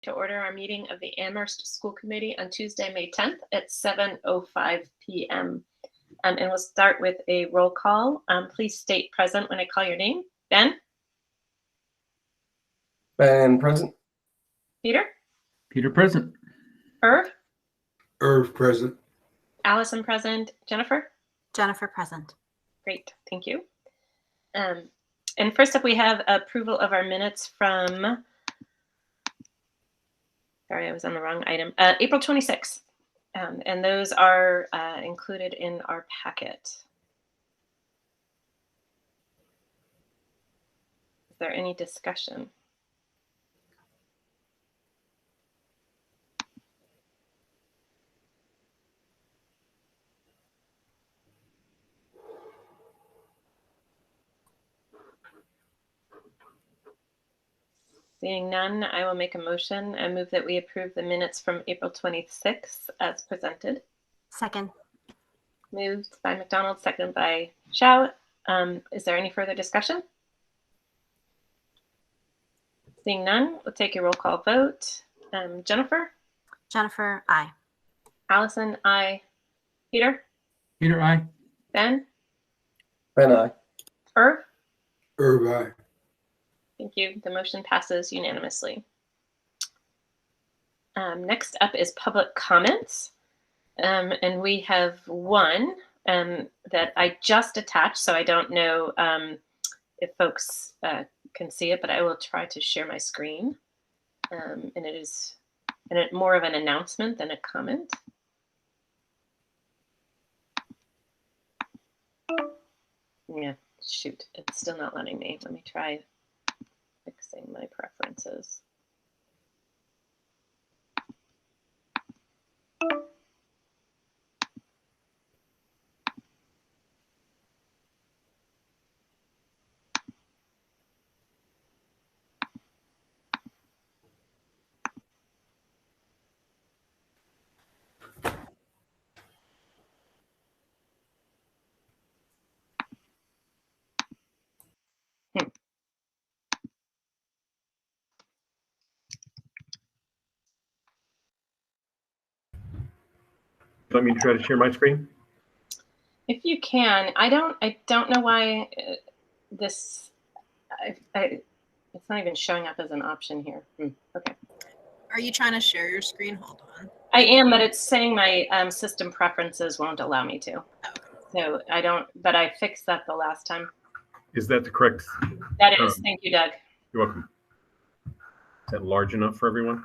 To order our meeting of the Amherst School Committee on Tuesday, May 10th at 7:05 p.m. And we'll start with a roll call. Please state present when I call your name. Ben? Ben present. Peter? Peter present. Irv? Irv present. Allison present. Jennifer? Jennifer present. Great, thank you. And first up, we have approval of our minutes from, sorry, I was on the wrong item, April 26th. And those are included in our packet. Is there any discussion? Seeing none, I will make a motion and move that we approve the minutes from April 26th as presented. Second. Moved by McDonald, seconded by Shao. Is there any further discussion? Seeing none, we'll take a roll call vote. Jennifer? Jennifer, aye. Allison, aye. Peter? Peter, aye. Ben? Ben, aye. Irv? Irv, aye. Thank you. The motion passes unanimously. Next up is public comments. And we have one that I just attached, so I don't know if folks can see it, but I will try to share my screen. And it is more of an announcement than a comment. Yeah, shoot, it's still not letting me. Let me try fixing my preferences. Let me try to share my screen. If you can, I don't know why this. It's not even showing up as an option here. Okay. Are you trying to share your screen? Hold on. I am, but it's saying my system preferences won't allow me to. So I don't. But I fixed that the last time. Is that the correct? That is. Thank you, Doug. You're welcome. Is that large enough for everyone?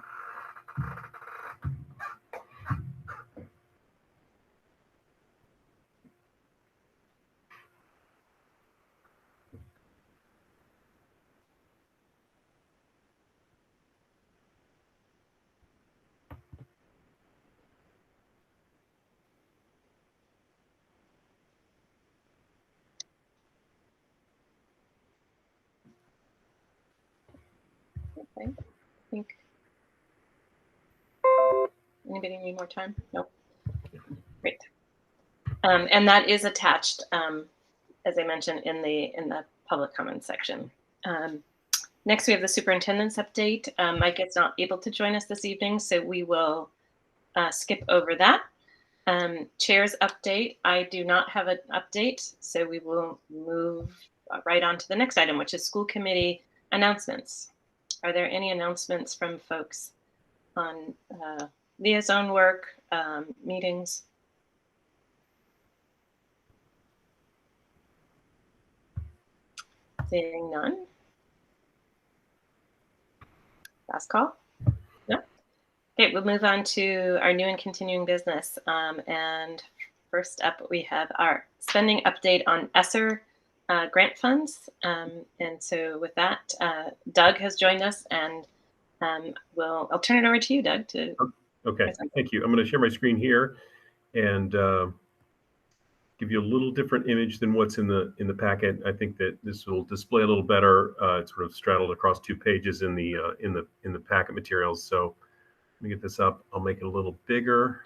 Okay. I think. Anybody need more time? No. Great. And that is attached, as I mentioned, in the public comments section. Next, we have the superintendent's update. Mike is not able to join us this evening, so we will skip over that. Chair's update. I do not have an update, so we will move right on to the next item, which is school committee announcements. Are there any announcements from folks on liaison work, meetings? Seeing none. Last call? No? Okay, we'll move on to our new and continuing business. And first up, we have our spending update on ESSER grant funds. And so with that, Doug has joined us, and I'll turn it over to you, Doug. Okay, present. thank you. I'm going to share my screen here and give you a little different image than what's in the packet. I think that this will display a little better. It's sort of straddled across 2 pages in the packet materials. So let me get this up. I'll make it a little bigger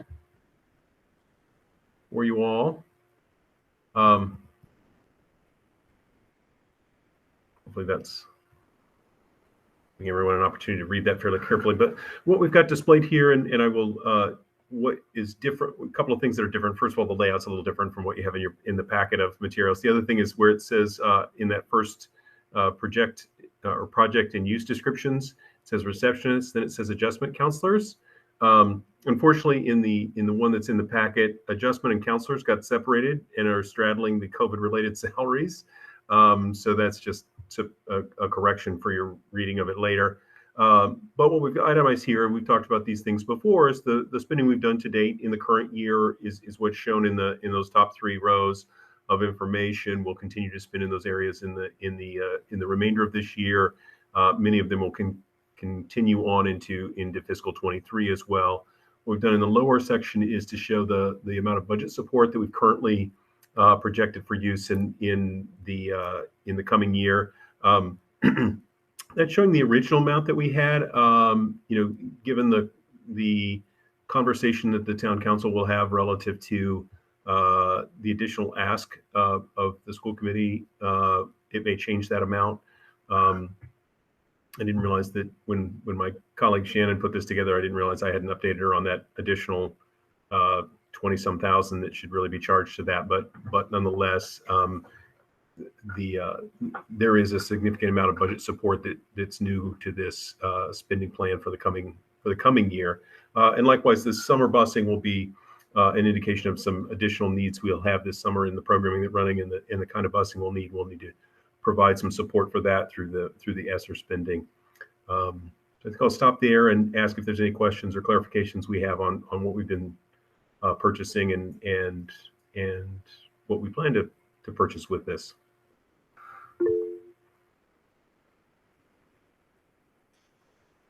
for you all. Hopefully that's everyone an opportunity to read that fairly carefully. But what we've got displayed here, and I will, what is different, a couple of things that are different. First of all, the layout's a little different from what you have in the packet of materials. The other thing is where it says in that first project and use descriptions, it says receptionists, then it says adjustment counselors. Unfortunately, in the one that's in the packet, adjustment and counselors got separated and are straddling the COVID-related salaries. So that's just a correction for your reading of it later. But what we've itemized here, and we've talked about these things before, is the spending we've done to date in the current year is what's shown in those top 3 rows of information. We'll continue to spend in those areas in the remainder of this year. Many of them will continue on into fiscal 23 as well. What we've done in the lower section is to show the amount of budget support that we've currently projected for use in the coming year. That's showing the original amount that we had. Given the conversation that the town council will have relative to the additional ask of the school committee, it may change that amount. I didn't realize that when my colleague Shannon put this together, I didn't realize I hadn't updated her on that additional 20-some thousand that should really be charged to that. But nonetheless, there is a significant amount of budget support that's new to this spending plan for the coming year. And likewise, this summer busing will be an indication of some additional needs we'll have this summer in the programming that running and the kind of busing we'll need. We'll need to provide some support for that through the ESSER spending. So I think I'll stop there and ask if there's any questions or clarifications we have on what we've been purchasing and what we plan to purchase with this.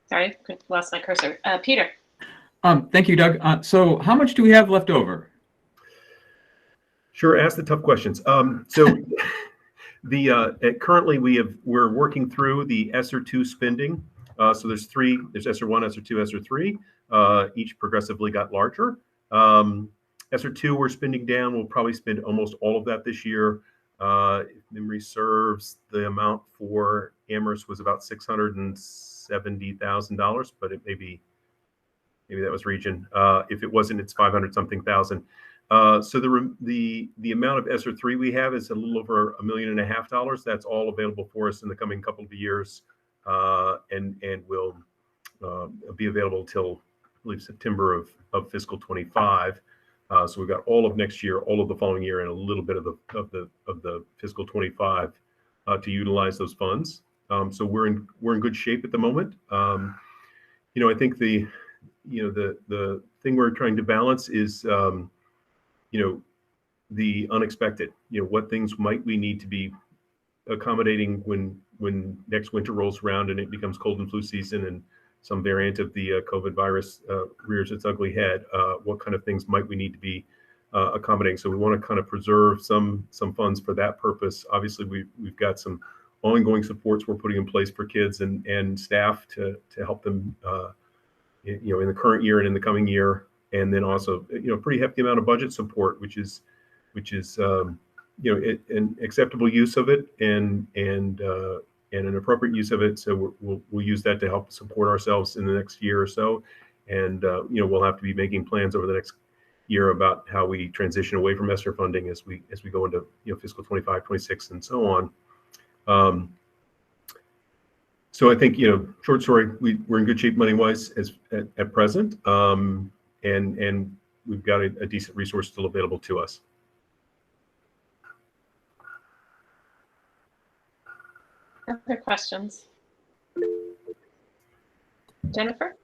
Sorry, lost my cursor. Peter. Thank you, Doug. So how much do we have left over? Sure, ask the tough questions. So currently we're working through the Sr2 spending. So there's Sr1, Sr2, Sr3. Each progressively got larger. Sr2 we're spending down. We'll probably spend almost all of that this year. If memory serves, the amount for Amherst was about $670,000, but it maybe that was region. If it wasn't, it's 500-something thousand. So the amount of Sr3 we have is a little over $1.5 million. That's all available for us in the coming couple of years, and will be available till I believe September of fiscal 25. So we've got all of next year, all of the following year, and a little bit of the fiscal 25 to utilize those funds. So we're in good shape at the moment. I think the thing we're trying to balance is the unexpected. What things might we need to be accommodating when next winter rolls around and it becomes cold and flu season and some variant of the COVID virus rears its ugly head. What kind of things might we need to be accommodating? So we want to kind of preserve some funds for that purpose. Obviously, we've got some ongoing supports we're putting in place for kids and staff to help them, in the current year and in the coming year. And then also, pretty hefty amount of budget support, which is an acceptable use of it and an appropriate use of it. So we'll use that to help support ourselves in the next year or so. And, we'll have to be making plans over the next year about how we transition away from ESSER funding as we go into, fiscal 25, 26, and so on. So I think, short story, we're in good shape money-wise at present. And we've got a decent resource still available to us. Other questions? Jennifer?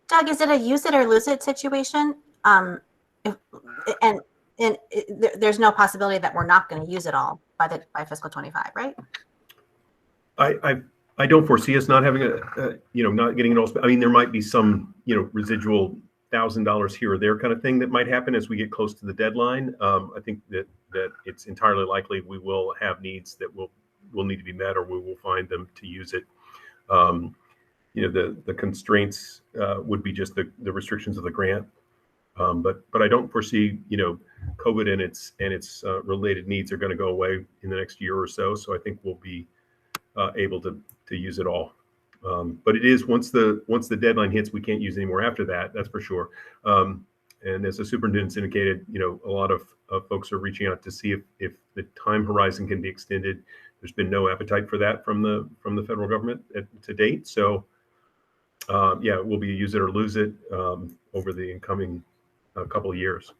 Doug, is it a use it or lose it situation? There's no possibility that we're not going to use it all by fiscal 25, right? I don't foresee us not having not getting it all. I mean, there might be some, residual $1,000 here or there kind of thing that might happen as we get close to the deadline. I think that it's entirely likely we will have needs that will need to be met, or we will find them to use it. The constraints would be just the restrictions of the grant. But I don't foresee, COVID and its related needs are going to go away in the next year or so. So I think we'll be able to use it all But it is once the deadline hits, we can't use any more after that. That's for sure. And as the superintendent's indicated, a lot of folks are reaching out to see if the time horizon can be extended. There's been no appetite for that from the federal government to date. So yeah, it will be use it or lose it over the incoming couple of years.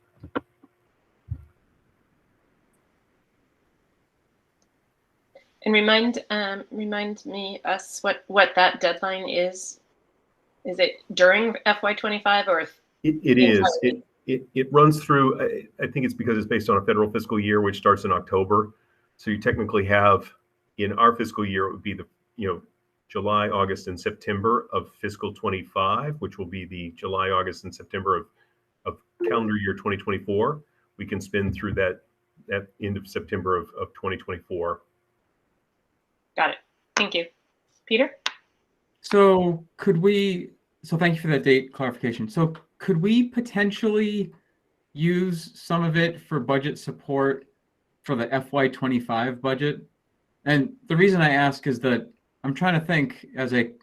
And remind me what that deadline is. Is it during FY25 or? It is. It runs through. I think it's because it's based on a federal fiscal year, which starts in October. So you technically have, in our fiscal year, it would be the July, August, and September of fiscal 25, which will be the July, August, and September of calendar year 2024. We can spend through that end of September of 2024. Got it. Thank you. Peter? So thank you for that date clarification. So could we potentially use some of it for budget support for the FY25 budget? And the reason I ask is that I'm trying to think the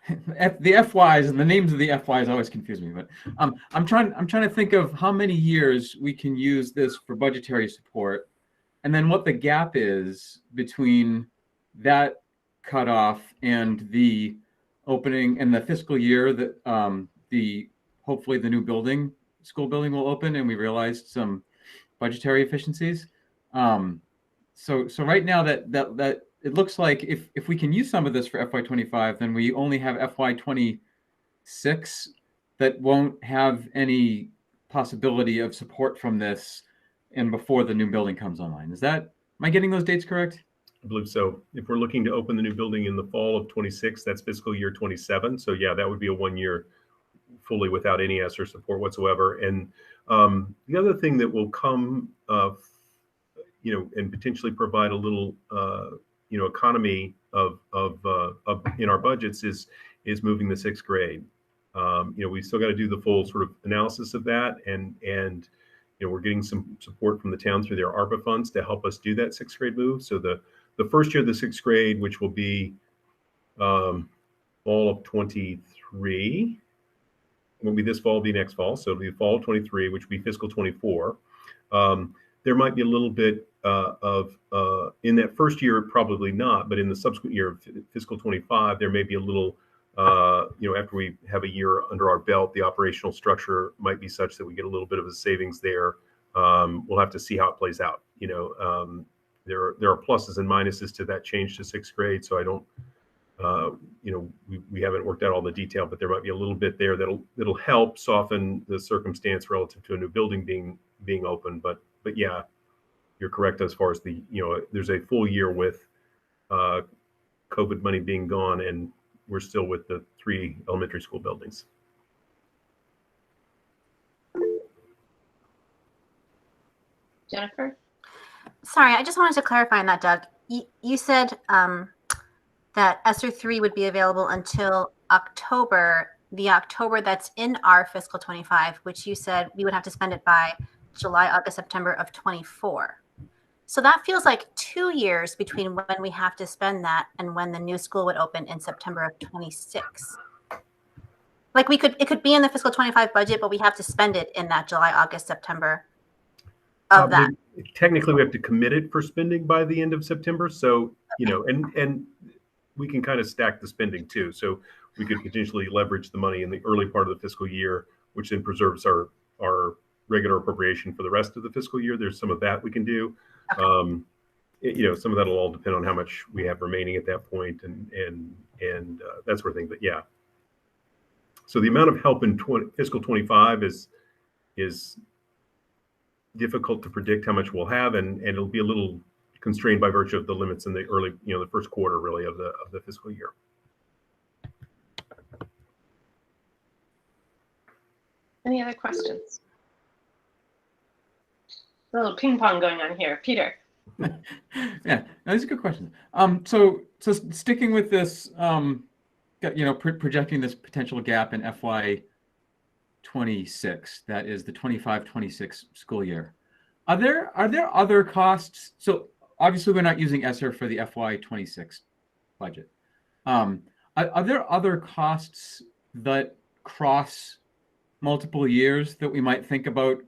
FYs and the names of the FYs always confuse me, but I'm trying to think of how many years we can use this for budgetary support, and then what the gap is between that cutoff and the opening and the fiscal year that hopefully the new school building will open, and we realized some budgetary efficiencies. So right now that it looks like if we can use some of this for FY25, then we only have FY26 that won't have any possibility of support from this and before the new building comes online. Am I getting those dates correct? I believe so. If we're looking to open the new building in the fall of 26, that's fiscal year 27. So yeah, that would be a 1 year fully without any ESSER support whatsoever. And the other thing that will come, and potentially provide a little, economy of in our budgets is moving the sixth grade. We still got to do the full sort of analysis of that, and we're getting some support from the town through their ARPA funds to help us do that sixth grade move. So the first year of the sixth grade, which will be fall of 23, won't be this fall, it'll be next fall. So it'll be fall of 23, which will be fiscal 24. There might be a little bit in that first year, probably not, but in the subsequent year of fiscal 25, there may be a little, after we have a year under our belt, the operational structure might be such that we get a little bit of a savings there. We'll have to see how it plays out. There are pluses and minuses to that change to sixth grade. So I don't, we haven't worked out all the detail, but there might be a little bit there that'll help soften the circumstance relative to a new building being open. But yeah, you're correct as far as there's a full year with COVID money being gone, and we're still with the 3 elementary school buildings. Jennifer? Sorry, I just wanted to clarify on that, Doug. You said that ESSER 3 would be available until October, the October that's in our fiscal 25, which you said we would have to spend it by July, August, September of 24. So that feels like 2 years between when we have to spend that and when the new school would open in September of 26. Like it could be in the fiscal 25 budget, but we have to spend it in that July, August, September of that. Technically, we have to commit it for spending by the end of September. So, and we can kind of stack the spending too. So we could potentially leverage the money in the early part of the fiscal year, which then preserves our regular appropriation for the rest of the fiscal year. There's some of that we can do. Okay. Some of that will all depend on how much we have remaining at that point and that sort of thing. But yeah. So the amount of help in fiscal 25 is difficult to predict how much we'll have, and it'll be a little constrained by virtue of the limits in the early, the first quarter really of the fiscal year. Any other questions? A little ping pong going on here. Peter. Yeah, that's a good question. So sticking with this, projecting this potential gap in FY 26, that is the 25-26 school year. Are there other costs? So obviously we're not using ESSER for the FY 26 budget. Are are there other costs that cross multiple years that we might think about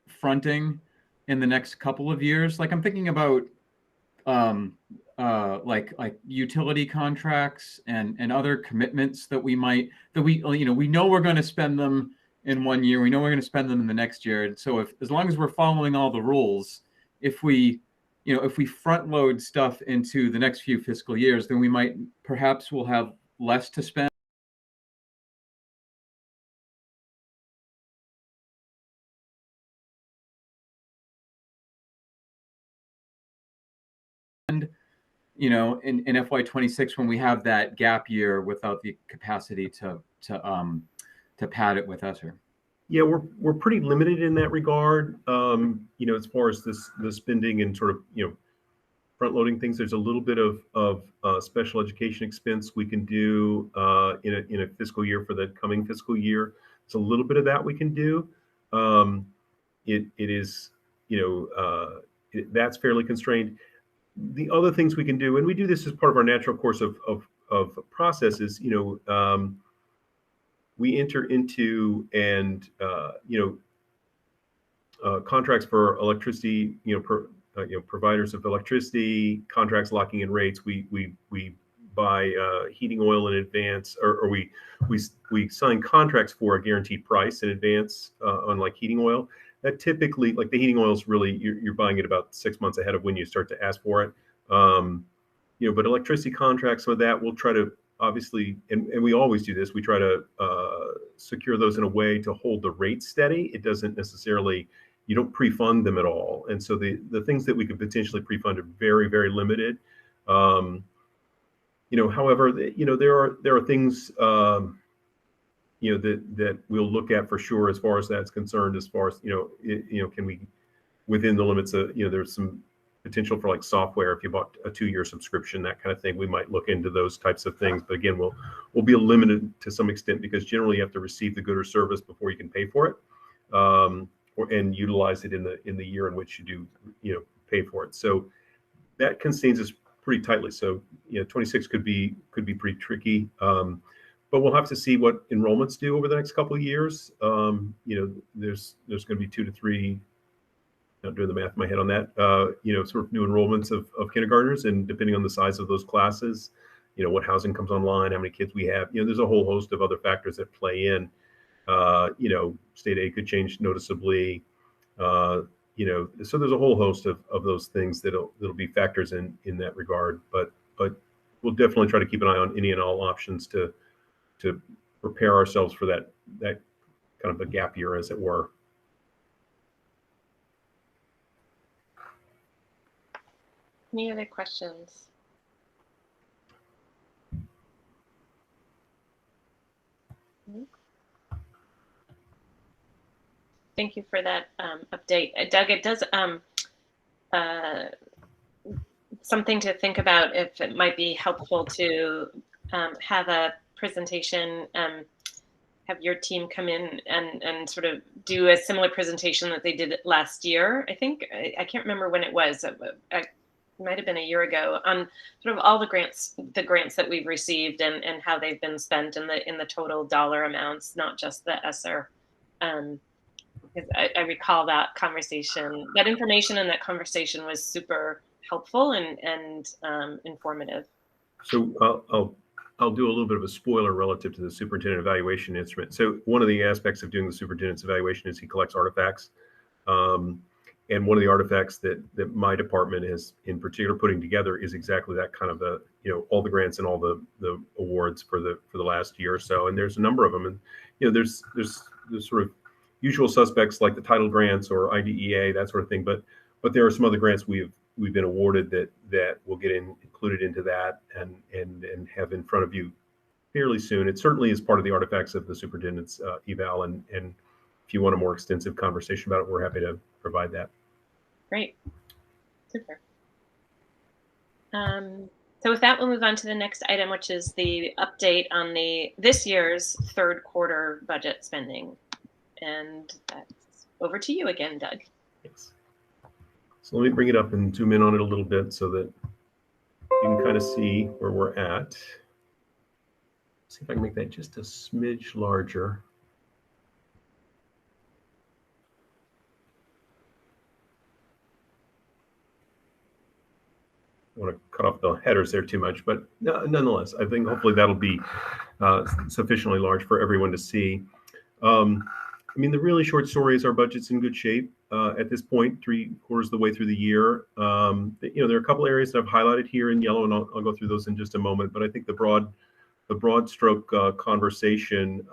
fronting in the next couple of years? Like I'm thinking about like utility contracts and other commitments that we know we're going to spend them in 1 year, we know we're going to spend them in the next year. And so as long as we're following all the rules, if we front load stuff into the next few fiscal years, then we might perhaps will have less to spend. In FY26 when we have that gap year without the capacity to pad it with ESSER. Yeah, we're pretty limited in that regard. As far as the spending and sort of front loading things, there's a little bit of special education expense we can do in a fiscal year for the coming fiscal year. It's a little bit of that we can do. It is that's fairly constrained. The other things we can do, and we do this as part of our natural course of processes, we enter into contracts for electricity, providers of electricity, contracts locking in rates. We buy heating oil in advance, or we sign contracts for a guaranteed price in advance, unlike heating oil. That typically, like the heating oil is really, you're buying it about 6 months ahead of when you start to ask for it. But electricity contracts, some of that we'll try to obviously, and we always do this, we try to secure those in a way to hold the rate steady. It doesn't necessarily, you don't pre-fund them at all. And so the things that we could potentially pre-fund are very, very limited. However, there are things, that we'll look at for sure as far as that's concerned, as far as, can we, within the limits of, there's some potential for like software, if you bought a 2-year subscription, that kind of thing, we might look into those types of things. But again, we'll be limited to some extent because generally you have to receive the good or service before you can pay for it, and utilize it in the year in which you do, pay for it. So that constrains us pretty tightly. So, 26 could be pretty tricky. But we'll have to see what enrollments do over the next couple of years. There's going to be 2 to 3, not doing the math in my head on that, sort of new enrollments of kindergartners, and depending on the size of those classes, what housing comes online, how many kids we have, there's a whole host of other factors that play in. State aid could change noticeably, so there's a whole host of those things that'll be factors in that regard. But we'll definitely try to keep an eye on any and all options to prepare ourselves for that kind of a gap year, as it were. Any other questions? Thank you for that update. Doug, it does something to think about if it might be helpful to have a presentation, have your team come in and sort of do a similar presentation that they did last year. I think, I can't remember when it was. It might have been a year ago, on sort of all the grants that we've received and how they've been spent in the total dollar amounts, not just the ESSER. Because I recall that conversation, that information in that conversation was super helpful and informative. So I'll do a little bit of a spoiler relative to the superintendent evaluation instrument. So one of the aspects of doing the superintendent's evaluation is he collects artifacts. And one of the artifacts that my department is in particular putting together is exactly that kind of all the grants and all the awards for the last year or so. And there's a number of them. And, there's sort of usual suspects like the title grants or IDEA, that sort of thing. But there are some other grants we've been awarded that will get included into that and have in front of you fairly soon. It certainly is part of the artifacts of the superintendent's eval. And if you want a more extensive conversation about it, we're happy to provide that. Great. Super. So with that, we'll move on to the next item, which is the update on this year's third quarter budget spending. And that's over to you again, Doug. Thanks. So let me bring it up and zoom in on it a little bit so that you can kind of see where we're at. See if I can make that just a smidge larger. I want to cut off the headers there too much, but nonetheless, I think hopefully that'll be sufficiently large for everyone to see. I mean, the really short story is our budget's in good shape at this point, 3/4 of the way through the year. There are a couple areas that I've highlighted here in yellow, and I'll go through those in just a moment. But I think the broad stroke conversation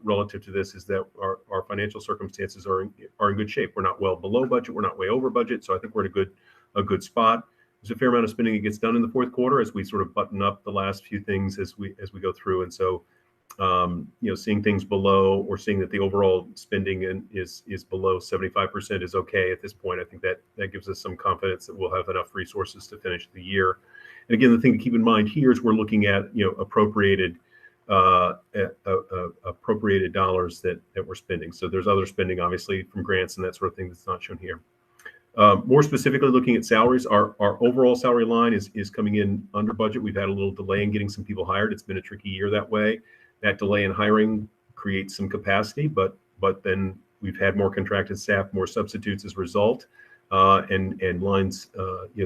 relative to this is that our financial circumstances are in good shape. We're not well below budget. We're not way over budget. So I think we're in a good spot. There's a fair amount of spending that gets done in the fourth quarter as we sort of button up the last few things as we go through. And so, seeing things below or seeing that the overall spending is below 75% is okay at this point. I think that gives us some confidence that we'll have enough resources to finish the year. And again, the thing to keep in mind here is we're looking at appropriated dollars that we're spending. So there's other spending, obviously, from grants and that sort of thing that's not shown here. More specifically, looking at salaries, our overall salary line is coming in under budget. We've had a little delay in getting some people hired. It's been a tricky year that way. That delay in hiring creates some capacity, but then we've had more contracted staff, more substitutes as a result, and lines,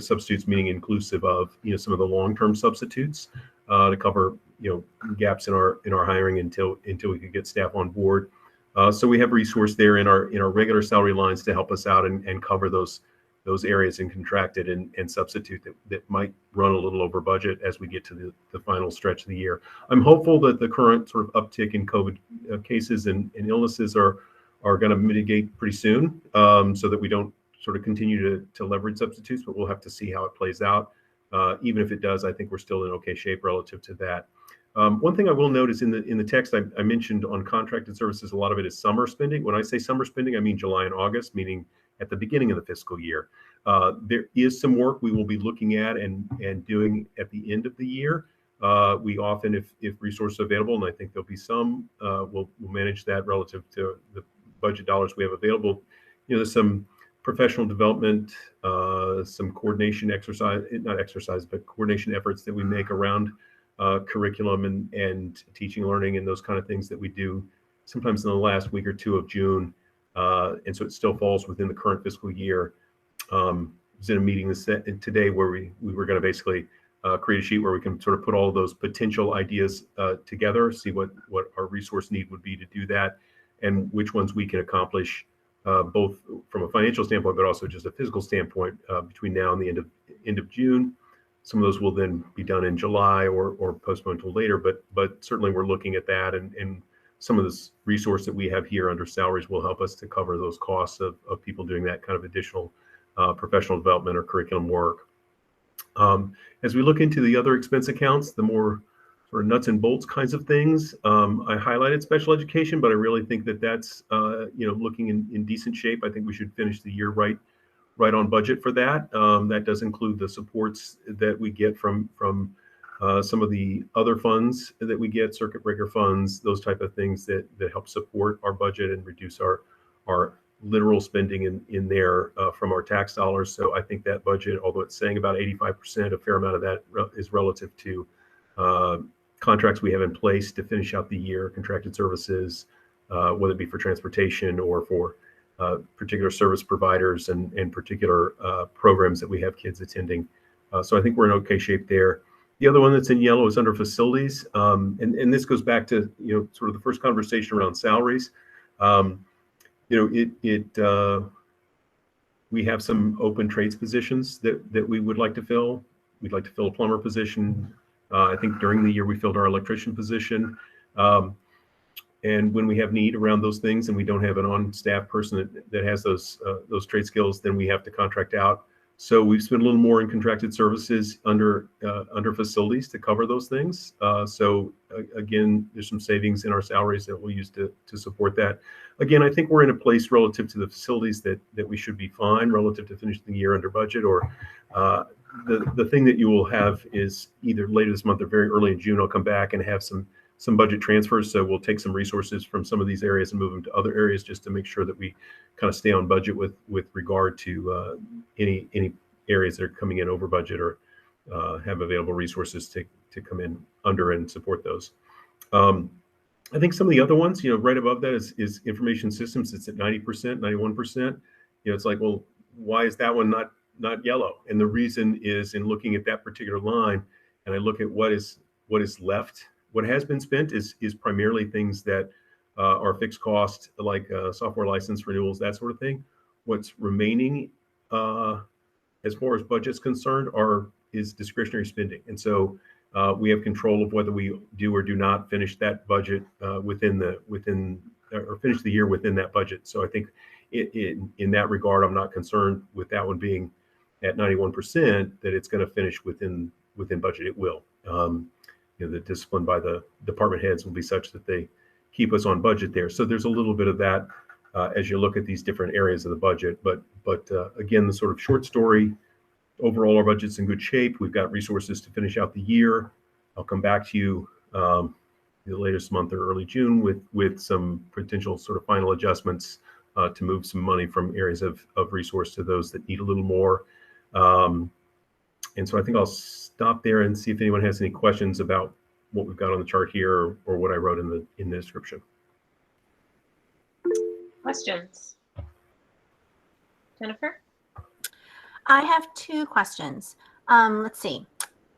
substitutes meaning inclusive of some of the long-term substitutes to cover gaps in our hiring until we could get staff on board. So we have resource there in our regular salary lines to help us out and cover those areas in contracted and substitute that might run a little over budget as we get to the final stretch of the year. I'm hopeful that the current sort of uptick in COVID cases and illnesses are going to mitigate pretty soon, so that we don't sort of continue to leverage substitutes, but we'll have to see how it plays out. Even if it does, I think we're still in okay shape relative to that. One thing I will note is in the text I mentioned on contracted services, a lot of it is summer spending. When I say summer spending, I mean July and August, meaning at the beginning of the fiscal year. There is some work we will be looking at and doing at the end of the year. We often, if resources are available, and I think there'll be some, we'll manage that relative to the budget dollars we have available. There's some professional development, some coordination coordination efforts that we make around curriculum and teaching, learning, and those kind of things that we do sometimes in the last week or two of June. And so it still falls within the current fiscal year. I was in a meeting today where we were going to basically create a sheet where we can sort of put all of those potential ideas together, see what our resource need would be to do that, and which ones we can accomplish both from a financial standpoint, but also just a physical standpoint between now and the end of June. Some of those will then be done in July or postponed until later, but certainly we're looking at that, and some of this resource that we have here under salaries will help us to cover those costs of people doing that kind of additional professional development or curriculum work. As we look into the other expense accounts, the more sort of nuts and bolts kinds of things, I highlighted special education, but I really think that's looking in decent shape. I think we should finish the year right on budget for that. That does include the supports that we get from some of the other funds that we get, circuit breaker funds, those type of things that help support our budget and reduce our literal spending in there from our tax dollars. So I think that budget, although it's saying about 85%, a fair amount of that is relative to contracts we have in place to finish out the year, contracted services, whether it be for transportation or for particular service providers and particular programs that we have kids attending. So I think we're in okay shape there. The other one that's in yellow is under facilities. And this goes back to, sort of the first conversation around salaries. We have some open trades positions that we would like to fill. We'd like to fill a plumber position. I think during the year we filled our electrician position. And when we have need around those things and we don't have an on-staff person that has those trade skills, then we have to contract out. So we've spent a little more in contracted services under facilities to cover those things. So again, there's some savings in our salaries that we'll use to support that. Again, I think we're in a place relative to the facilities that we should be fine relative to finishing the year under budget. Or the thing that you will have is either later this month or very early in June, I'll come back and have some budget transfers. So we'll take some resources from some of these areas and move them to other areas just to make sure that we kind of stay on budget with regard to any areas that are coming in over budget or have available resources to come in under and support those. I think some of the other ones, right above that is information systems. It's at 90%, 91%. It's like, well, why is that one not yellow? And the reason is in looking at that particular line, and I look at what is left. What has been spent is primarily things that are fixed cost, like software license renewals, that sort of thing. What's remaining, as far as budget's concerned, is discretionary spending, and so we have control of whether we do or do not finish that budget or finish the year within that budget. So I think in that regard, I'm not concerned with that one being at 91% that it's going to finish within budget. It will. The discipline by the department heads will be such that they keep us on budget there. So there's a little bit of that as you look at these different areas of the budget. But again, the sort of short story, overall, our budget's in good shape. We've got resources to finish out the year. I'll come back to you the latest month or early June with some potential sort of final adjustments to move some money from areas of resource to those that need a little more. And so I think I'll stop there and see if anyone has any questions about what we've got on the chart here or what I wrote in the description. Questions? Jennifer? I have 2 questions. Let's see.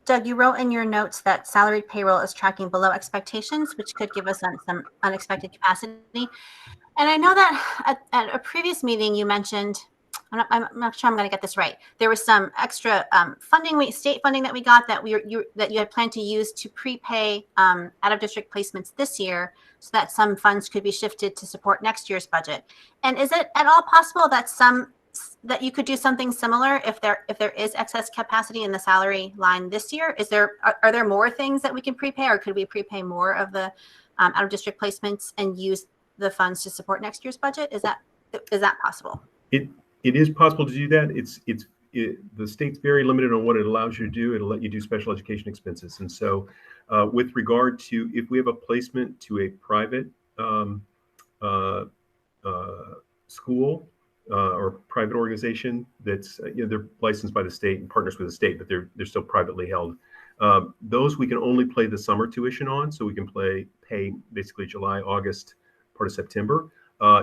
Doug, you wrote in your notes that salaried payroll is tracking below expectations, which could give us some unexpected capacity. And I know that at a previous meeting you mentioned, I'm not sure I'm going to get this right. There was some extra state funding that we got that you had planned to use to prepay out of district placements this year, so that some funds could be shifted to support next year's budget. And is it at all possible that you could do something similar if there is excess capacity in the salary line this year? Are there more things that we can prepay, or could we prepay more of the out of district placements and use the funds to support next year's budget? Is that possible? It is possible to do that. The state's very limited on what it allows you to do. It'll let you do special education expenses. And so with regard to if we have a placement to a private school or private organization that's, they're licensed by the state and partners with the state, but they're still privately held. Those we can only play the summer tuition on. So we can pay basically July, August, part of September.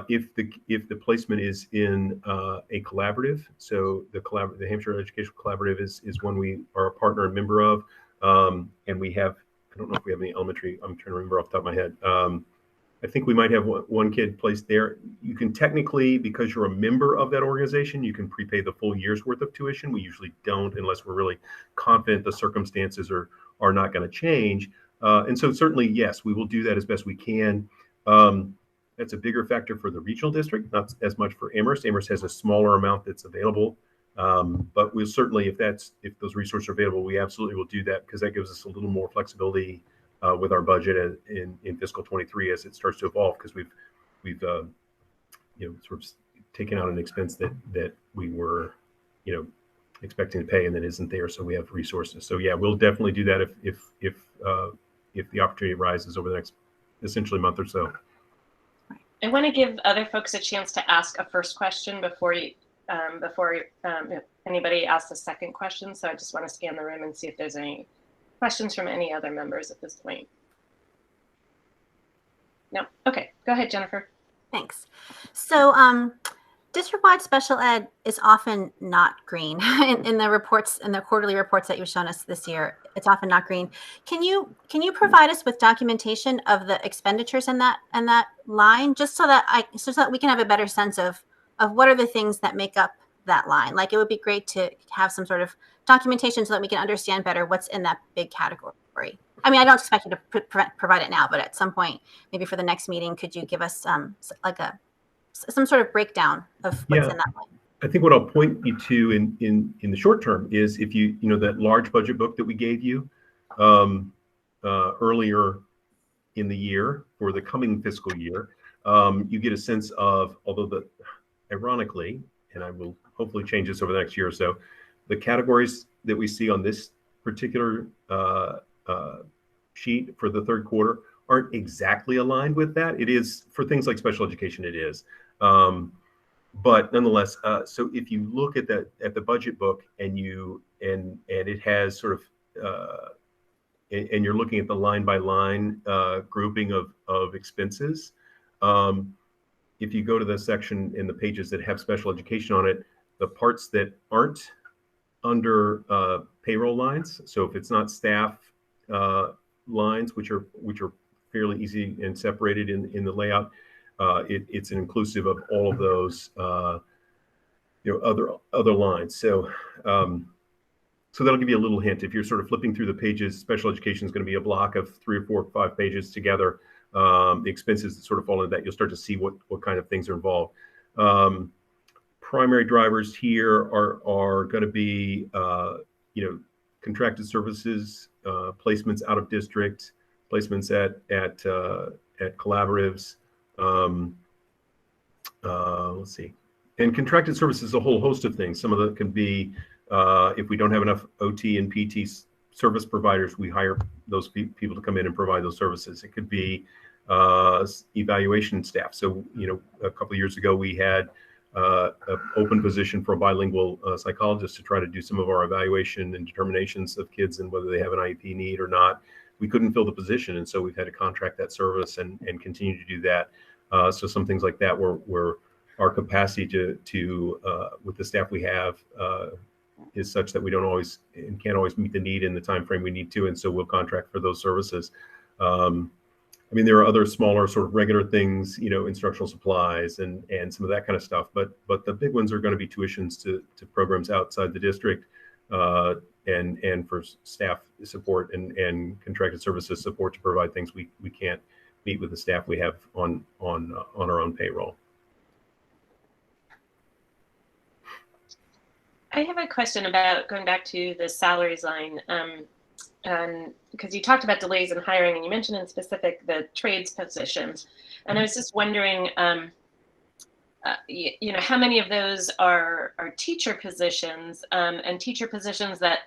If the placement is in a collaborative, so the Hampshire Educational Collaborative is one we are a partner and member of, and we have, I don't know if we have any elementary, I'm trying to remember off the top of my head. I think we might have one kid placed there. You can technically, because you're a member of that organization, you can prepay the full year's worth of tuition. We usually don't unless we're really confident the circumstances are not going to change. And so certainly, yes, we will do that as best we can. That's a bigger factor for the regional district, not as much for Amherst. Amherst has a smaller amount that's available, but we'll certainly, if those resources are available, we absolutely will do that because that gives us a little more flexibility with our budget in fiscal 23 as it starts to evolve, because we've sort of taken out an expense that we were expecting to pay and that isn't there, so we have resources. So yeah, we'll definitely do that if the opportunity arises over the next essentially month or so. I want to give other folks a chance to ask a first question before anybody asks a second question. So I just want to scan the room and see if there's any questions from any other members at this point. No? Okay, go ahead, Jennifer. Thanks. So district-wide special ed is often not green in the reports, in the quarterly reports that you've shown us this year. It's often not green. Can you provide us with documentation of the expenditures in that line, just so that we can have a better sense of what are the things that make up that line? Like, it would be great to have some sort of documentation so that we can understand better what's in that big category. I mean, I don't expect you to provide it now, but at some point, maybe for the next meeting, could you give us some sort of breakdown of what's in that line? I think what I'll point you to in the short term is if that large budget book that we gave you earlier in the year for the coming fiscal year, you get a sense of, although ironically, and I will hopefully change this over the next year or so, the categories that we see on this particular sheet for the third quarter aren't exactly aligned with that. It is for things like special education, it is. But nonetheless, so if you look at the budget book and it has sort of and you're looking at the line by line grouping of expenses, if you go to the section in the pages that have special education on it, the parts that aren't under payroll lines, so if it's not staff lines, which are fairly easy and separated in the layout, it's inclusive of all of those other lines. So so that'll give you a little hint. If you're sort of flipping through the pages, special education is going to be a block of 3 or 4 or 5 pages together. The expenses that sort of fall into that, you'll start to see what kind of things are involved. Primary drivers here are going to be contracted services, placements out of district, placements at collaboratives. Let's see, and contracted services, a whole host of things. Some of them can be if we don't have enough OT and PT service providers, we hire those people to come in and provide those services. It could be evaluation staff. So, a couple of years ago, we had an open position for a bilingual psychologist to try to do some of our evaluation and determinations of kids and whether they have an IEP need or not. We couldn't fill the position, and so we've had to contract that service and continue to do that. So some things like that where our capacity to with the staff we have is such that we don't always and can't always meet the need in the time frame we need to, and so we'll contract for those services. There are other smaller sort of regular things, instructional supplies and some of that kind of stuff. But the big ones are going to be tuitions to programs outside the district, and for staff support and contracted services support to provide things we can't meet with the staff we have on our own payroll. I have a question about going back to the salaries line, because you talked about delays in hiring, and you mentioned in specific the trades positions, and I was just wondering, how many of those are teacher positions, and teacher positions that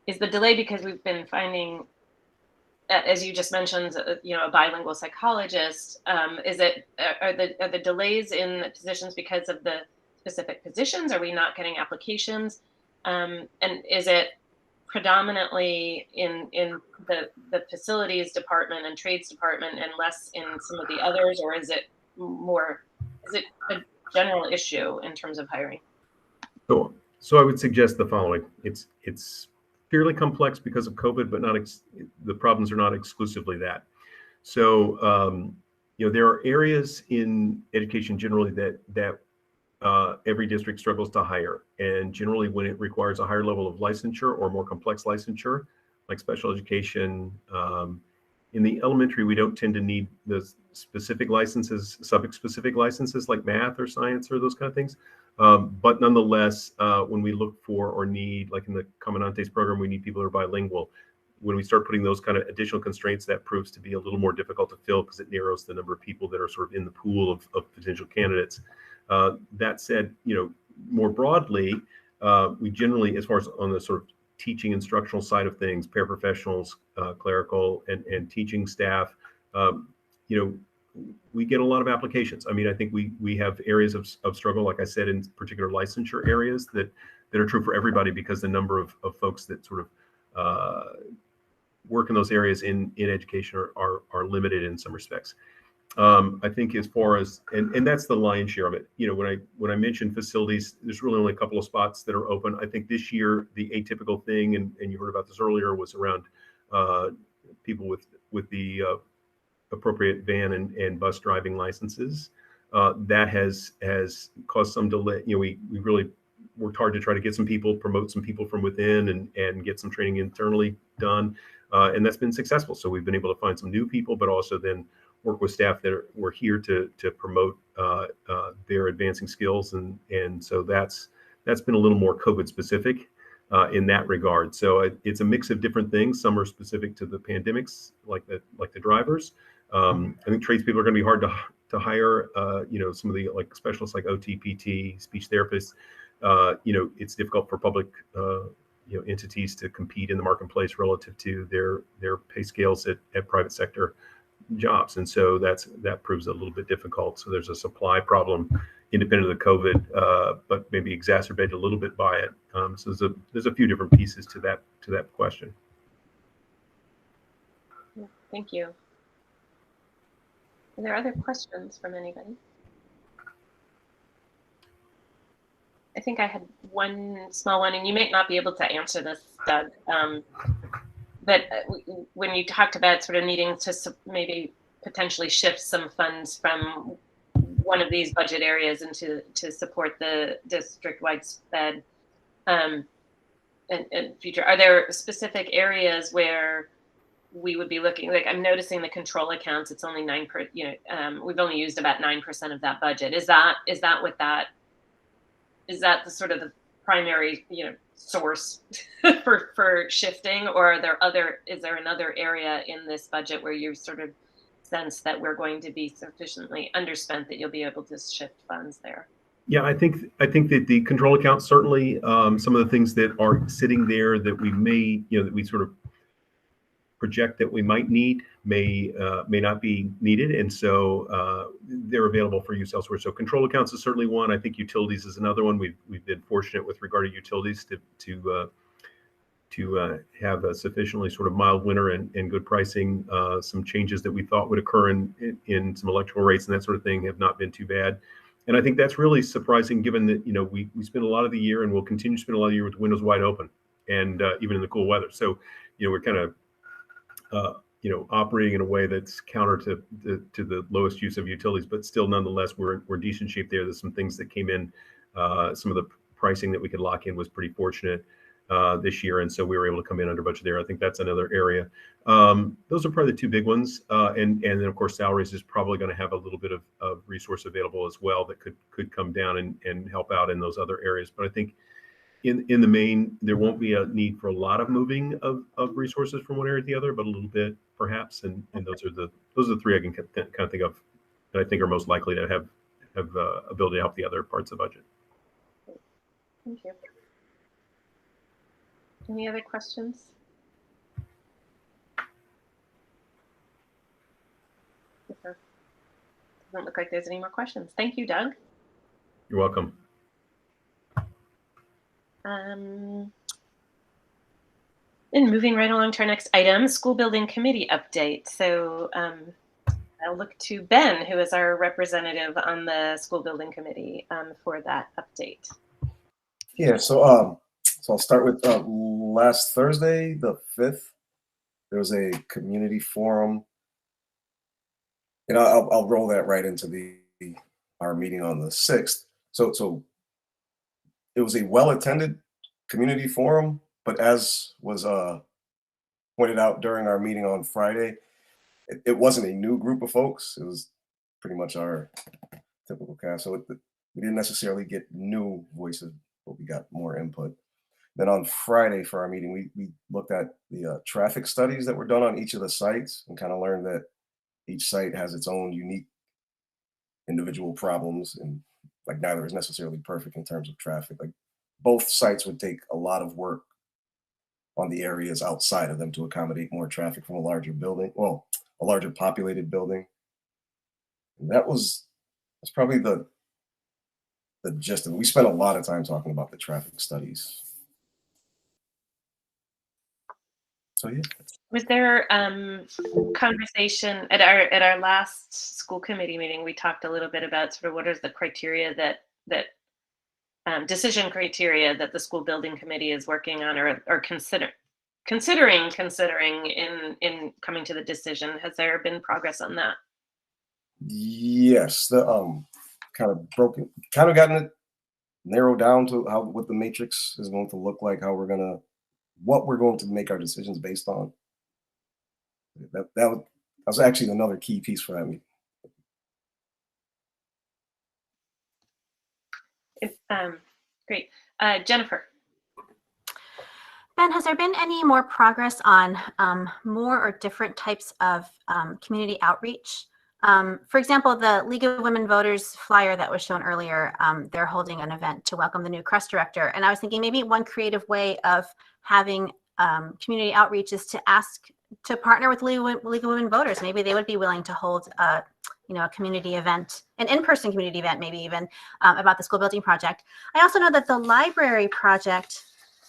is the delay because we've been finding, as you just mentioned, a bilingual psychologist. Are the delays in the positions because of the specific positions? Are we not getting applications? And is it predominantly in the facilities department and trades department and less in some of the others, or is it a general issue in terms of hiring? So I would suggest the following. It's fairly complex because of COVID, but the problems are not exclusively that. So there are areas in education generally that every district struggles to hire, and generally when it requires a higher level of licensure or more complex licensure, like special education. In the elementary, we don't tend to need the specific licenses, subject-specific licenses like math or science or those kind of things. But nonetheless, when we look for or need, like in the Comandantes program, we need people who are bilingual. When we start putting those kind of additional constraints, that proves to be a little more difficult to fill because it narrows the number of people that are sort of in the pool of potential candidates. That said, more broadly, we generally, as far as on the sort of teaching instructional side of things, paraprofessionals, clerical and teaching staff, we get a lot of applications. I think we have areas of struggle, like I said, in particular licensure areas that are true for everybody because the number of folks that sort of work in those areas in education are limited in some respects. I think as far as, and that's the lion's share of it. When I mentioned facilities, there's really only a couple of spots that are open. I think this year, the atypical thing, and you heard about this earlier, was around people with the appropriate van and bus driving licenses. That has caused some delay. We really worked hard to try to get some people, promote some people from within and get some training internally done. And that's been successful. So we've been able to find some new people, but also then work with staff that were here to promote their advancing skills, and so that's been a little more COVID specific in that regard. So it's a mix of different things. Some are specific to the pandemics, like the drivers. I think tradespeople are going to be hard to hire. Some of the like specialists like OT, PT, speech therapists. It's difficult for public entities to compete in the marketplace relative to their pay scales at private sector jobs, and so that proves a little bit difficult. So there's a supply problem independent of the COVID, but maybe exacerbated a little bit by it. So there's a few different pieces to that question. Thank you. Are there other questions from anybody? I think I had one small one, and you may not be able to answer this, Doug. But when you talked about sort of needing to maybe potentially shift some funds from one of these budget areas into to support the district-wide sped and future, are there specific areas where we would be looking? Like, I'm noticing the control accounts, it's only 9%, we've only used about 9% of that budget. Is that what that is, that the sort of the primary source for shifting, or is there another area in this budget where you sort of sense that we're going to be sufficiently underspent that you'll be able to shift funds there? Yeah, I think that the control account, certainly some of the things that are sitting there that we may, that we sort of project that we might need may not be needed, and so they're available for use elsewhere. So control accounts is certainly one. I think utilities is another one. We've been fortunate with regard to utilities to have a sufficiently sort of mild winter and good pricing. Some changes that we thought would occur in some electrical rates and that sort of thing have not been too bad. And I think that's really surprising, given that we spend a lot of the year, and we'll continue to spend a lot of the year with the windows wide open, and even in the cool weather. So we're kind of operating in a way that's counter to the lowest use of utilities, but still, nonetheless, we're decent shape there. There's some things that came in. Some of the pricing that we could lock in was pretty fortunate this year, and so we were able to come in under budget there. I think that's another area. Those are probably the two big ones, and then of course salaries is probably going to have a little bit of resource available as well that could come down and help out in those other areas. But I think in the main, there won't be a need for a lot of moving of resources from one area to the other, but a little bit perhaps. And those are the three I can kind of think of that I think are most likely to have ability to help the other parts of the budget. Thank you. Any other questions? Doesn't look like there's any more questions. Thank you, Doug. You're welcome. And moving right along to our next item, school building committee update. So I'll look to Ben, who is our representative on the school building committee, for that update. Yeah, so I'll start with last Thursday, the 5th. There was a community forum, and I'll roll that right into our meeting on the 6th. So it was a well-attended community forum, but as was pointed out during our meeting on Friday, it wasn't a new group of folks. It was pretty much our typical cast. So we didn't necessarily get new voices, but we got more input. Then on Friday for our meeting, we looked at the traffic studies that were done on each of the sites and kind of learned that each site has its own unique individual problems, and like neither is necessarily perfect in terms of traffic. Like both sites would take a lot of work on the areas outside of them to accommodate more traffic from a larger building, well, a larger populated building. And that's probably the gist of it. We spent a lot of time talking about the traffic studies. So yeah. Was there conversation at our last school committee meeting? We talked a little bit about sort of what is the criteria that decision criteria that the school building committee is working on or considering in coming to the decision. Has there been progress on that? Yes, the kind of gotten it narrowed down to what the matrix is going to look like, what we're going to make our decisions based on. That was actually another key piece for that meeting. Great. Jennifer. Ben, has there been any more progress on more or different types of community outreach? For example, the League of Women Voters flyer that was shown earlier, they're holding an event to welcome the new CREST director. And I was thinking maybe one creative way of having community outreach is to ask to partner with League of Women Voters. Maybe they would be willing to hold a community event, an in-person community event, maybe even about the school building project. I also know that the library project,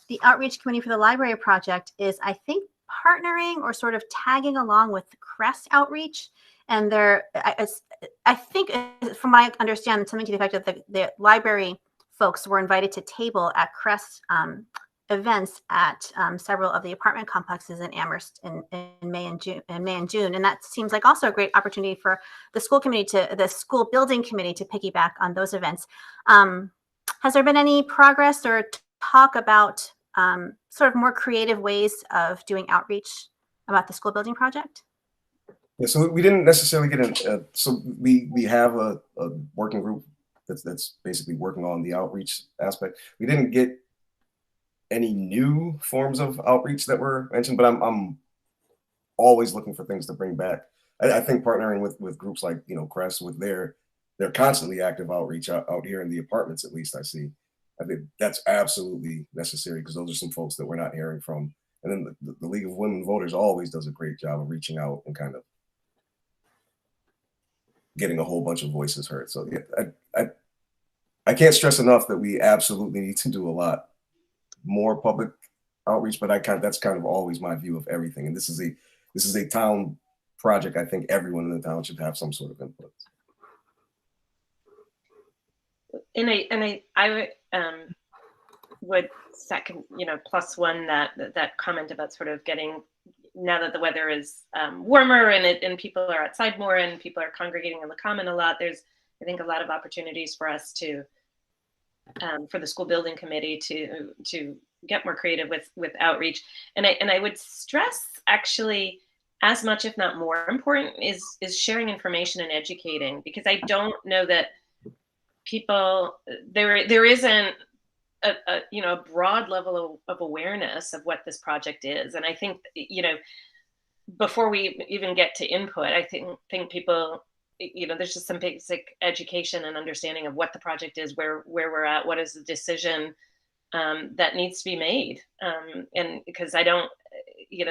the outreach committee for the library project is, I think, partnering or sort of tagging along with Crest Outreach. And I think, from my understanding, something to the effect that the library folks were invited to table at Crest events at several of the apartment complexes in Amherst in May and June. And that seems like also a great opportunity for the school building committee to piggyback on those events. Has there been any progress or talk about sort of more creative ways of doing outreach about the school building project? Yeah, so we didn't necessarily get in. So we have a working group that's basically working on the outreach aspect. We didn't get any new forms of outreach that were mentioned, but I'm always looking for things to bring back. I think partnering with groups like Crest, with their constantly active outreach out here in the apartments, at least I see. I think that's absolutely necessary, because those are some folks that we're not hearing from. And then the League of Women Voters always does a great job of reaching out and kind of getting a whole bunch of voices heard. So yeah, I can't stress enough that we absolutely need to do a lot more public outreach, but that's kind of always my view of everything. And this is a town project. I think everyone in the town should have some sort of input. And I would second, plus one that comment about sort of getting, now that the weather is warmer and people are outside more and people are congregating in the common a lot, there's, I think, a lot of opportunities for us to, for the school building committee to get more creative with outreach. And I would stress, actually, as much, if not more important, is sharing information and educating, because I don't know that people, there isn't a broad level of awareness of what this project is. And I think, before we even get to input, I think people, there's just some basic education and understanding of what the project is, where we're at, what is the decision that needs to be made. And because I don't,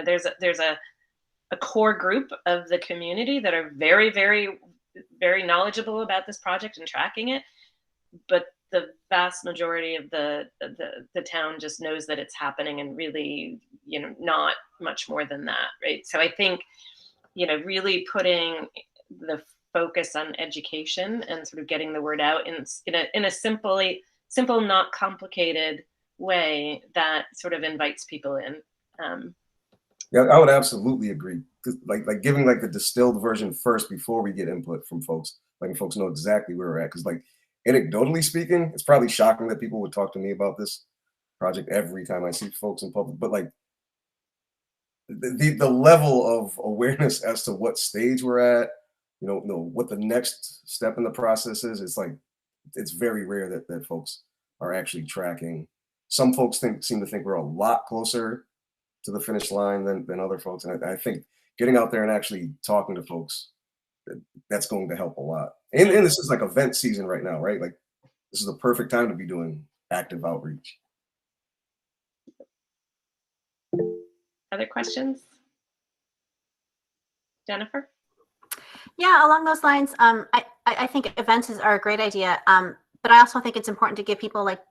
there's a core group of the community that are very, very, very knowledgeable about this project and tracking it, but the vast majority of the town just knows that it's happening, and really, not much more than that, right? So I think, really putting the focus on education and sort of getting the word out in a simple, not complicated way that sort of invites people in. Yeah, I would absolutely agree. Like giving like the distilled version first before we get input from folks, letting folks know exactly where we're at. Because like, anecdotally speaking, it's probably shocking that people would talk to me about this project every time I see folks in public. But like the level of awareness as to what stage we're at, what the next step in the process is, it's like, it's very rare that folks are actually tracking. Some folks seem to think we're a lot closer to the finish line than other folks. And I think getting out there and actually talking to folks, that's going to help a lot. And this is like event season right now, right? Like, this is the perfect time to be doing active outreach. Other questions? Jennifer? Yeah, along those lines, I think events are a great idea, but I also think it's important to give people like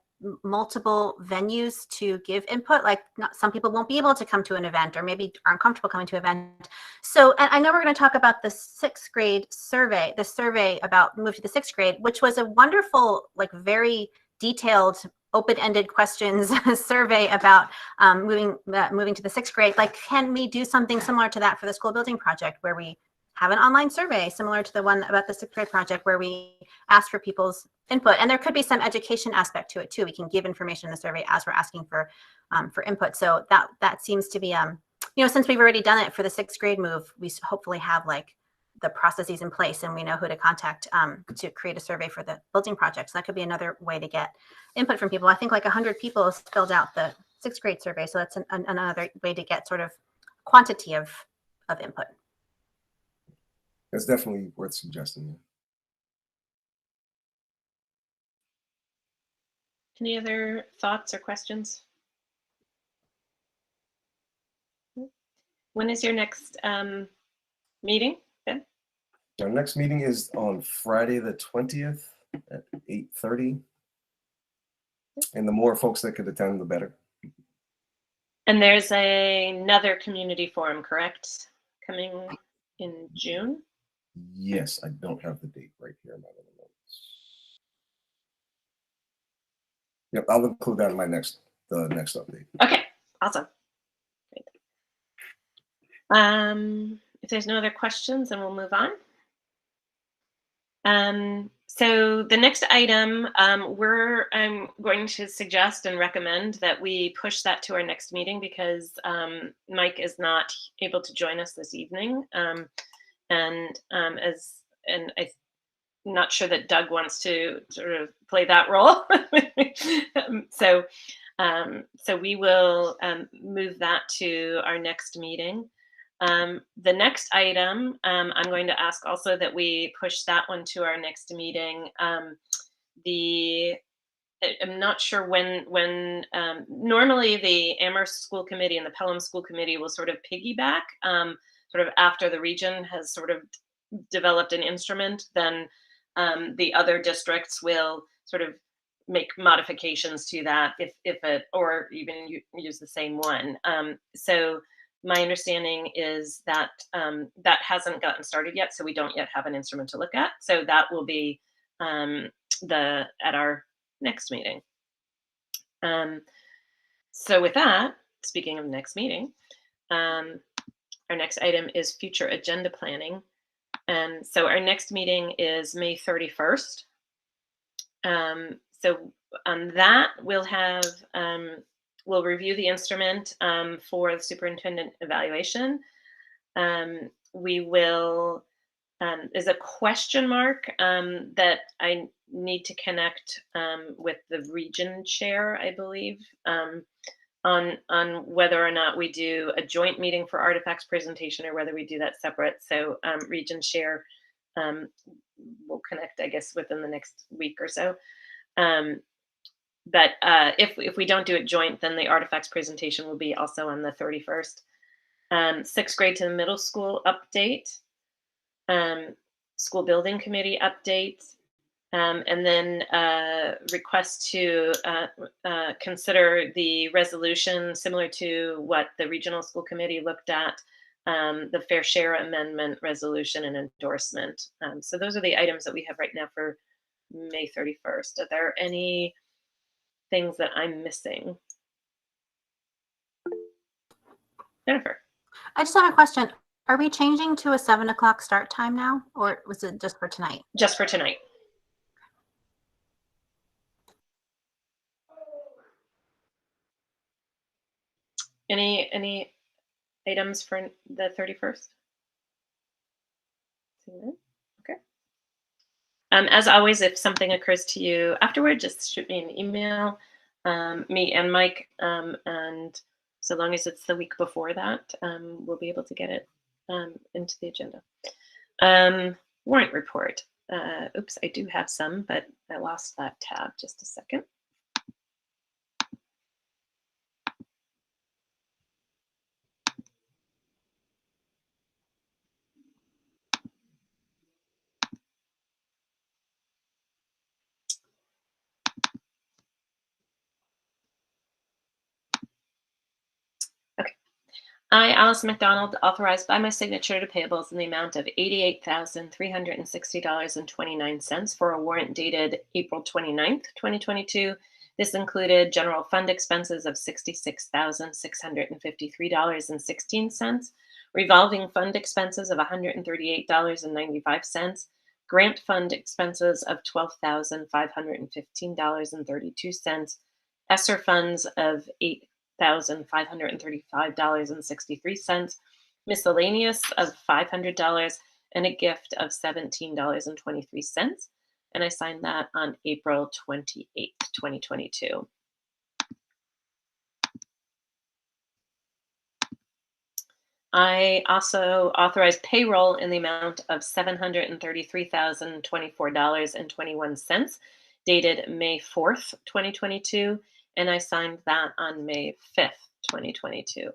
multiple venues to give input. Like, some people won't be able to come to an event, or maybe aren't comfortable coming to an event. So, and I know we're going to talk about the 6th grade survey, the survey about move to the 6th grade, which was a wonderful, like very detailed, open-ended questions survey about moving to the 6th grade. Like, can we do something similar to that for the school building project, where we have an online survey similar to the one about the 6th grade project, where we ask for people's input? And there could be some education aspect to it too. We can give information in the survey as we're asking for input. So that seems to be, since we've already done it for the 6th grade move, we hopefully have like the processes in place, and we know who to contact to create a survey for the building project. So that could be another way to get input from people. I think like 100 people filled out the 6th grade survey. So that's another way to get sort of quantity of input. That's definitely worth suggesting. Any other thoughts or questions? When is your next meeting, Ben? Our next meeting is on Friday the 20th at 8:30. And the more folks that could attend, the better. And there's another community forum, correct? Coming in June? Yes, I don't have the date right here in my little notes. Yep, I'll include that in my next update. Okay, awesome. Great. If there's no other questions, then we'll move on. So the next item, I'm going to suggest and recommend that we push that to our next meeting because Mike is not able to join us this evening. I'm not sure that Doug wants to sort of play that role. So we will move that to our next meeting. The next item, I'm going to ask also that we push that one to our next meeting. I'm not sure when normally the Amherst School Committee and the Pelham School Committee will sort of piggyback, sort of after the region has sort of developed an instrument, then the other districts will sort of make modifications to that if it, or even use the same one. So my understanding is that that hasn't gotten started yet, so we don't yet have an instrument to look at. So that will be at our next meeting. So with that, speaking of next meeting, our next item is future agenda planning. So our next meeting is May 31st. So on that, we'll review the instrument for the superintendent evaluation. We will, is a question mark that I need to connect with the region chair, I believe, on whether or not we do a joint meeting for artifacts presentation or whether we do that separate. So region chair will connect, I guess, within the next week or so. But if we don't do it joint, then the artifacts presentation will be also on the 31st. 6th grade to the middle school update, school building committee update, and then request to consider the resolution similar to what the regional school committee looked at, the fair share amendment resolution and endorsement. So those are the items that we have right now for May 31st. Are there any things that I'm missing? Jennifer. I just have a question. Are we changing to a 7 o'clock start time now, or was it just for tonight? Just for tonight. Any items for the 31st? Okay. As always, if something occurs to you afterward, just shoot me an email, me and Mike, and so long as it's the week before that, we'll be able to get it into the agenda. Warrant report. Oops, I do have some, but I lost that tab. Just a second. I, Alice McDonald, authorized by my signature to payables in the amount of $88,360.29 for a warrant dated April 29th, 2022. This included general fund expenses of $66,653.16, revolving fund expenses of $138.95, grant fund expenses of $12,515.32, ESSER funds of $8,535.63, miscellaneous of $500, and a gift of $17.23. And I signed that on April 28th, 2022. I also authorized payroll in the amount of $733,024.21, dated May 4th, 2022. And I signed that on May 5th, 2022.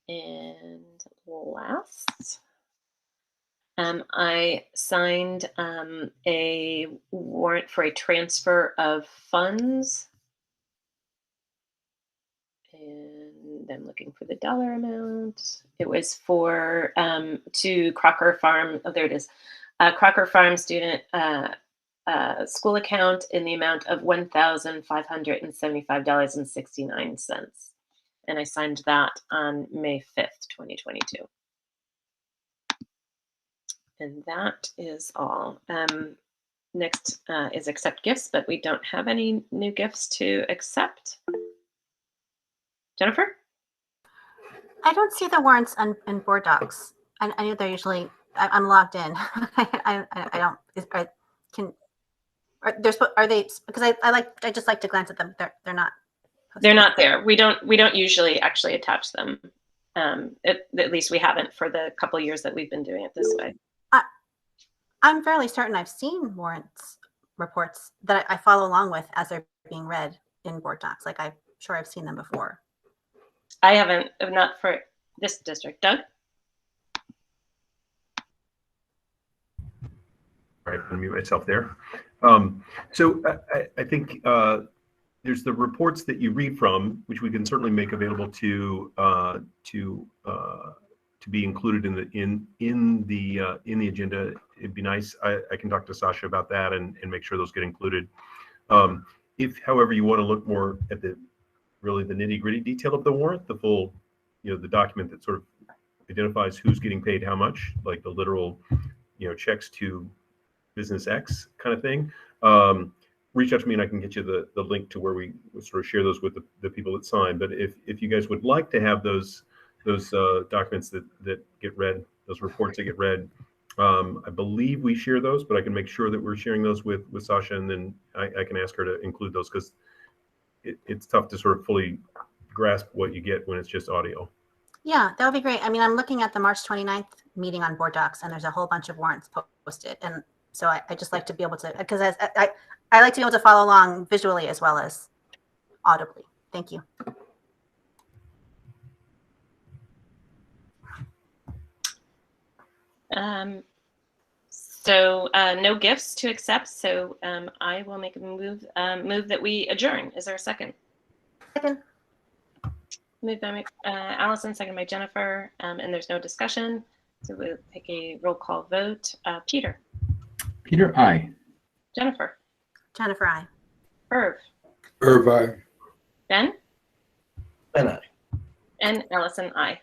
And last, I signed a warrant for a transfer of funds And I'm looking for the dollar amount. It was for to Crocker Farm. Oh, there it is. Crocker Farm student school account in the amount of $1,575.69. And I signed that on May 5th, 2022. And that is all. Next is accept gifts, but we don't have any new gifts to accept. Jennifer? I don't see the warrants in board docs. I know they're usually. I'm logged in. I don't. Are they? Because I just like to glance at them. They're not. Posted. They're not there. We don't usually actually attach them. At least we haven't for the couple of years that we've been doing it this way. I'm fairly certain I've seen warrants reports that I follow along with as they're being read in board docs. Like I'm sure I've seen them before. I haven't, not for this district. Doug? All right, I'm gonna mute myself there. So I think there's the reports that you read from, which we can certainly make available to be included in the agenda. It'd be nice. I can talk to Sasha about that and make sure those get included. If, however, you want to look more at the nitty-gritty detail of the warrant, the full, the document that sort of identifies who's getting paid how much, like the literal, checks to business X kind of thing. Reach out to me and I can get you the link to where we sort of share those with the people that sign. But if you guys would like to have those documents that get read, those reports that get read, I believe we share those, but I can make sure that we're sharing those with Sasha, and then I can ask her to include those, because it's tough to sort of fully grasp what you get when it's just audio. Yeah, that would be great. I mean, I'm looking at the March 29th meeting on board docs, and there's a whole bunch of warrants posted. And so I just like to be able to, because I like to be able to follow along visually as well as audibly. Thank you. So no gifts to accept. So I will make a move that we adjourn. Is there a second? Second. Moved by Allison, second by Jennifer, and there's no discussion. So we'll take a roll call vote. Peter. Peter, aye. Jennifer. Jennifer, aye. Irv. Irv, aye. Ben. And I. And Allison, aye.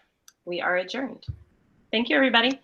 We are adjourned. Thank you, everybody.